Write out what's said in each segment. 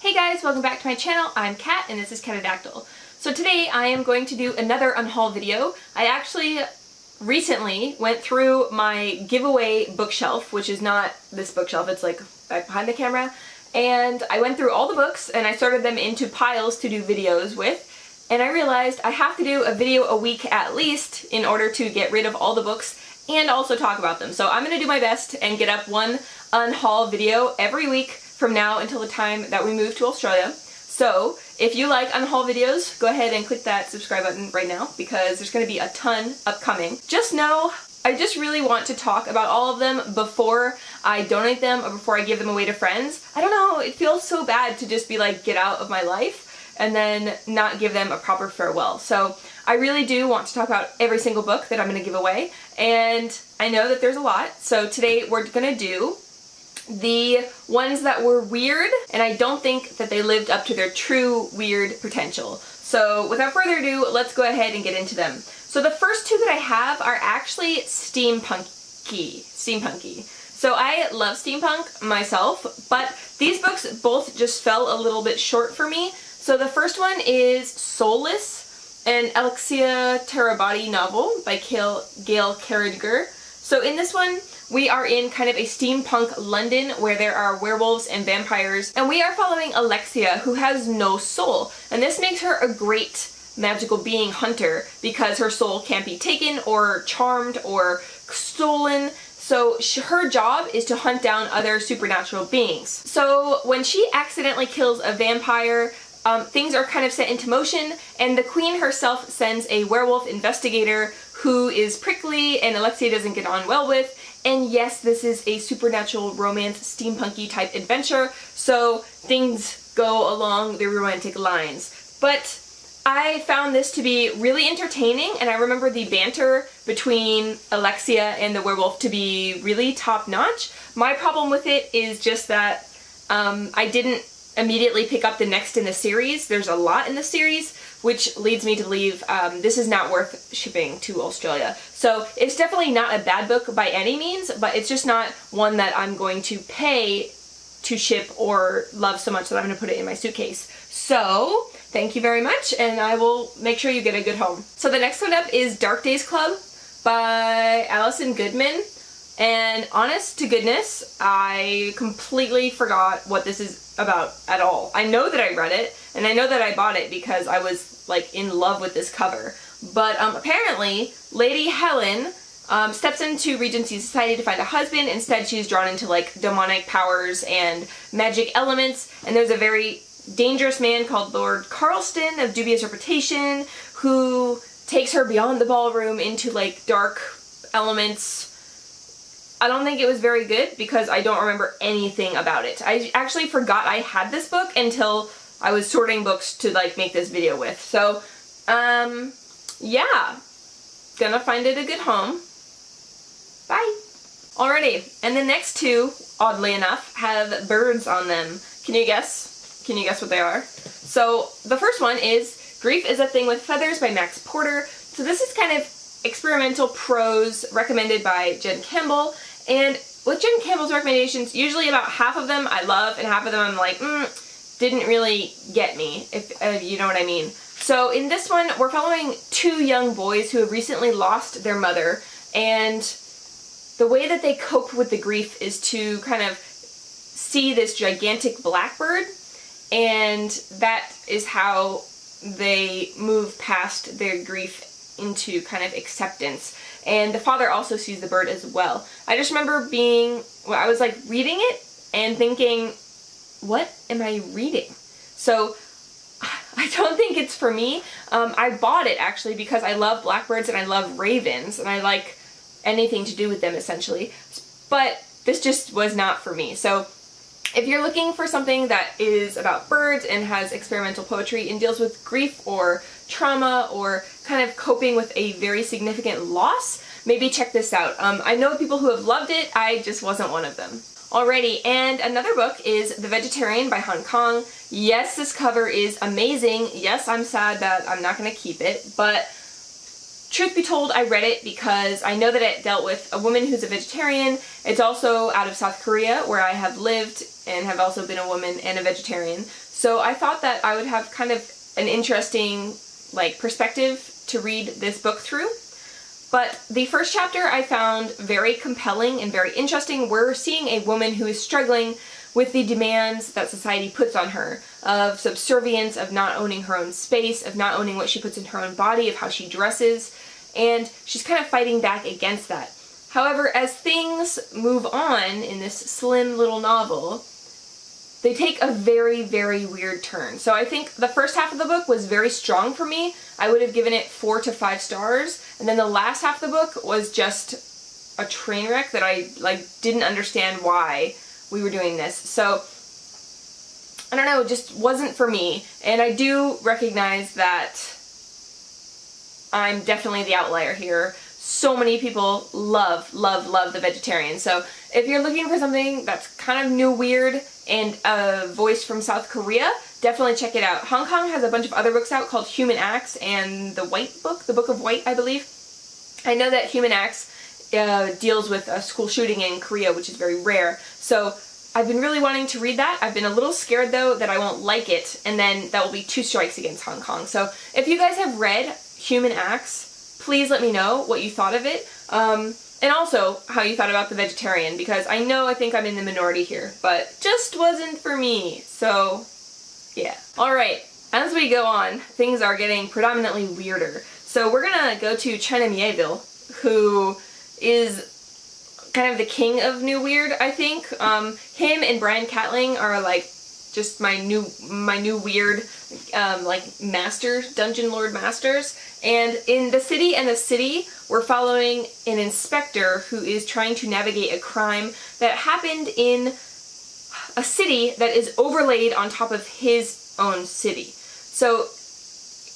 Hey guys, welcome back to my channel. I'm Kat and this is Catadactyl. So today I am going to do another unhaul video. I actually recently went through my giveaway bookshelf, which is not this bookshelf, it's like back behind the camera, and I went through all the books and I sorted them into piles to do videos with, and I realized I have to do a video a week at least in order to get rid of all the books and also talk about them. So I'm going to do my best and get up one unhaul video every week from now until the time that we move to Australia. So if you like unhaul videos, go ahead and click that subscribe button right now because there's going to be a ton upcoming. Just know I just really want to talk about all of them before I donate them or before I give them away to friends. I don't know, it feels so bad to just be like, get out of my life and then not give them a proper farewell. So I really do want to talk about every single book that I'm going to give away, and I know that there's a lot. So today we're going to do the ones that were weird, and I don't think that they lived up to their true weird potential. So without further ado, let's go ahead and get into them. So the first two that I have are actually steampunky. So I love steampunk myself, but these books both just fell a little bit short for me. So the first one is Soulless, an Alexia Terabody novel by Gail Carriger. So in this one, we are in kind of a steampunk London where there are werewolves and vampires, and we are following Alexia, who has no soul. And this makes her a great magical being hunter because her soul can't be taken or charmed or stolen. So her job is to hunt down other supernatural beings. So when she accidentally kills a vampire, things are kind of set into motion, and the queen herself sends a werewolf investigator who is prickly and Alexia doesn't get on well with. And yes, this is a supernatural romance steampunky type adventure, so things go along the romantic lines. But I found this to be really entertaining, and I remember the banter between Alexia and the werewolf to be really top-notch. My problem with it is just that I didn't immediately pick up the next in the series. There's a lot in the series, which leads me to believe this is not worth shipping to Australia. So it's definitely not a bad book by any means, but it's just not one that I'm going to pay to ship or love so much that I'm going to put it in my suitcase. So thank you very much, and I will make sure you get a good home. So the next one up is Dark Days Club by Alison Goodman. And honest to goodness, I completely forgot what this is about at all. I know that I read it, and I know that I bought it because I was like in love with this cover. But apparently, Lady Helen steps into Regency Society to find a husband. Instead, she's drawn into like demonic powers and magic elements, and there's a very dangerous man called Lord Carlston of dubious reputation who takes her beyond the ballroom into like dark elements. I don't think it was very good because I don't remember anything about it. I actually forgot I had this book until I was sorting books to like make this video with. So, yeah, gonna find it a good home. Bye. Alrighty, and the next two, oddly enough, have birds on them. Can you guess? Can you guess what they are? So the first one is Grief is a Thing with Feathers by Max Porter. So this is kind of experimental prose recommended by Jen Campbell. And with Jen Campbell's recommendations, usually about half of them I love and half of them I'm like, didn't really get me, if you know what I mean. So in this one, we're following two young boys who have recently lost their mother, and the way that they cope with the grief is to kind of see this gigantic blackbird, and that is how they move past their grief into kind of acceptance. And the father also sees the bird as well. I just remember I was like reading it and thinking, what am I reading? So I don't think it's for me. I bought it actually because I love blackbirds and I love ravens and I like anything to do with them essentially. But this just was not for me. So if you're looking for something that is about birds and has experimental poetry and deals with grief or trauma or kind of coping with a very significant loss, maybe check this out. I know people who have loved it, I just wasn't one of them. Alrighty, and another book is The Vegetarian by Hong Kong. Yes, this cover is amazing. Yes, I'm sad that I'm not going to keep it, but truth be told, I read it because I know that it dealt with a woman who's a vegetarian. It's also out of South Korea, where I have lived and have also been a woman and a vegetarian. So I thought that I would have kind of an interesting, like, perspective to read this book through. But the first chapter I found very compelling and very interesting. We're seeing a woman who is struggling with the demands that society puts on her, of subservience, of not owning her own space, of not owning what she puts in her own body, of how she dresses, and she's kind of fighting back against that. However, as things move on in this slim little novel, they take a very, very weird turn. So I think the first half of the book was very strong for me. I would have given it 4 to 5 stars, and then the last half of the book was just a train wreck that I, like, didn't understand why we were doing this. So, I don't know, it just wasn't for me. And I do recognize that I'm definitely the outlier here. So many people love, love, love The Vegetarian. So if you're looking for something that's kind of new, weird, and a voice from South Korea, definitely check it out. Hong Kong has a bunch of other books out called Human Acts and The White Book, The Book of White, I believe. I know that Human Acts deals with a school shooting in Korea, which is very rare. So I've been really wanting to read that. I've been a little scared, though, that I won't like it, and then that will be 2 strikes against Hong Kong. So if you guys have read Human Acts, please let me know what you thought of it, and also how you thought about The Vegetarian, because I think I'm in the minority here, but just wasn't for me. So, yeah. Alright, as we go on, things are getting predominantly weirder. So we're gonna go to China Mieville, who is kind of the king of new weird, I think. Him and Brian Catling are like just my new weird like dungeon lord masters. And in The City and the City, we're following an inspector who is trying to navigate a crime that happened in a city that is overlaid on top of his own city. So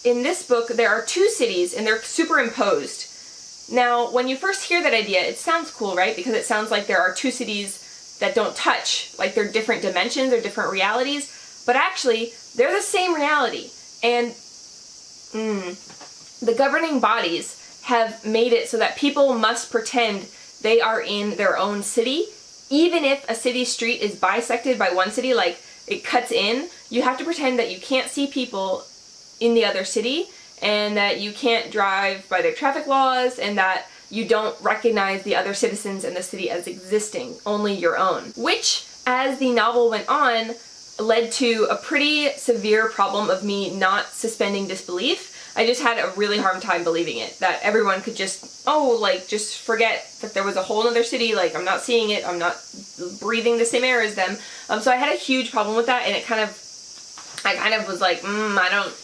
in this book, there are 2 cities and they're superimposed. Now, when you first hear that idea, it sounds cool, right? Because it sounds like there are 2 cities that don't touch, like they're different dimensions or different realities, but actually, they're the same reality. And the governing bodies have made it so that people must pretend they are in their own city, even if a city street is bisected by one city, like it cuts in, you have to pretend that you can't see people in the other city, and that you can't drive by their traffic laws, and that you don't recognize the other citizens in the city as existing, only your own. Which, as the novel went on, led to a pretty severe problem of me not suspending disbelief. I just had a really hard time believing it, that everyone could just, just forget that there was a whole other city, like, I'm not seeing it, I'm not breathing the same air as them. So I had a huge problem with that, and I kind of was like,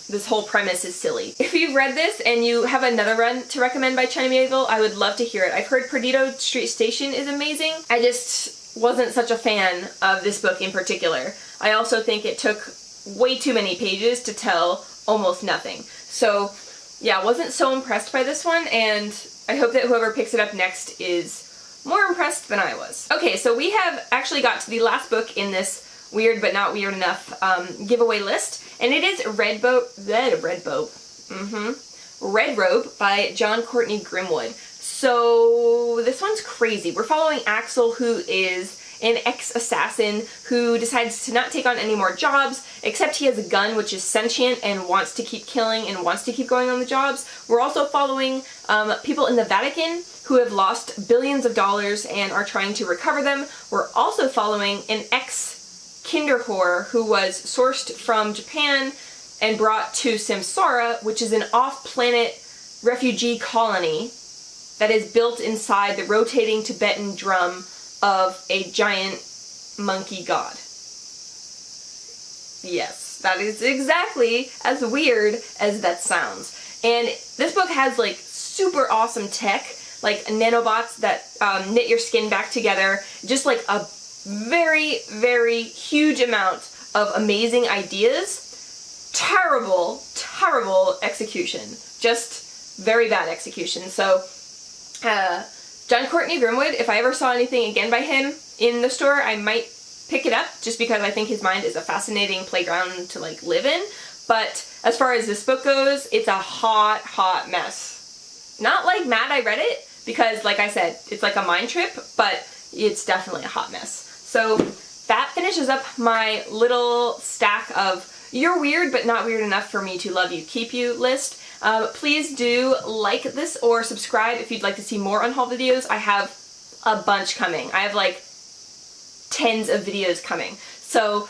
this whole premise is silly. If you've read this and you have another run to recommend by China Mieville, I would love to hear it. I've heard Perdido Street Station is amazing. I just wasn't such a fan of this book in particular. I also think it took way too many pages to tell almost nothing. So, yeah, I wasn't so impressed by this one, and I hope that whoever picks it up next is more impressed than I was. Okay, so we have actually got to the last book in this weird but not weird enough giveaway list, and it is Red Robe by John Courtney Grimwood. So this one's crazy. We're following Axel, who is an ex-assassin who decides to not take on any more jobs, except he has a gun which is sentient and wants to keep killing and wants to keep going on the jobs. We're also following people in the Vatican who have lost billions of dollars and are trying to recover them. We're also following an ex-Kinderhore who was sourced from Japan and brought to Samsara, which is an off-planet refugee colony that is built inside the rotating Tibetan drum of a giant monkey god. Yes, that is exactly as weird as that sounds. And this book has like super awesome tech, like nanobots that knit your skin back together, just like a very, very huge amount of amazing ideas. Terrible, terrible execution. Just very bad execution. So, John Courtney Grimwood, if I ever saw anything again by him in the store, I might pick it up just because I think his mind is a fascinating playground to like live in. But as far as this book goes, it's a hot, hot mess. not like mad I read it, because like I said, it's like a mind trip, but it's definitely a hot mess. So that finishes up my little stack of you're weird but not weird enough for me to love you, keep you list. Please do like this or subscribe if you'd like to see more unhaul videos. I have a bunch coming. I have like tens of videos coming. So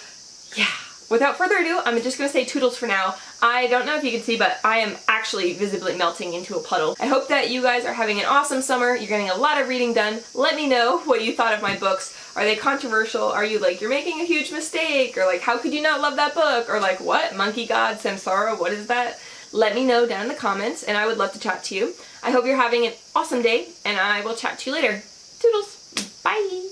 yeah, without further ado, I'm just gonna say toodles for now. I don't know if you can see, but I am actually visibly melting into a puddle. I hope that you guys are having an awesome summer. You're getting a lot of reading done. Let me know what you thought of my books. Are they controversial? Are you like, you're making a huge mistake? Or like, how could you not love that book? Or like, what? Monkey God, Samsara, what is that? Let me know down in the comments, and I would love to chat to you. I hope you're having an awesome day, and I will chat to you later. Toodles! Bye!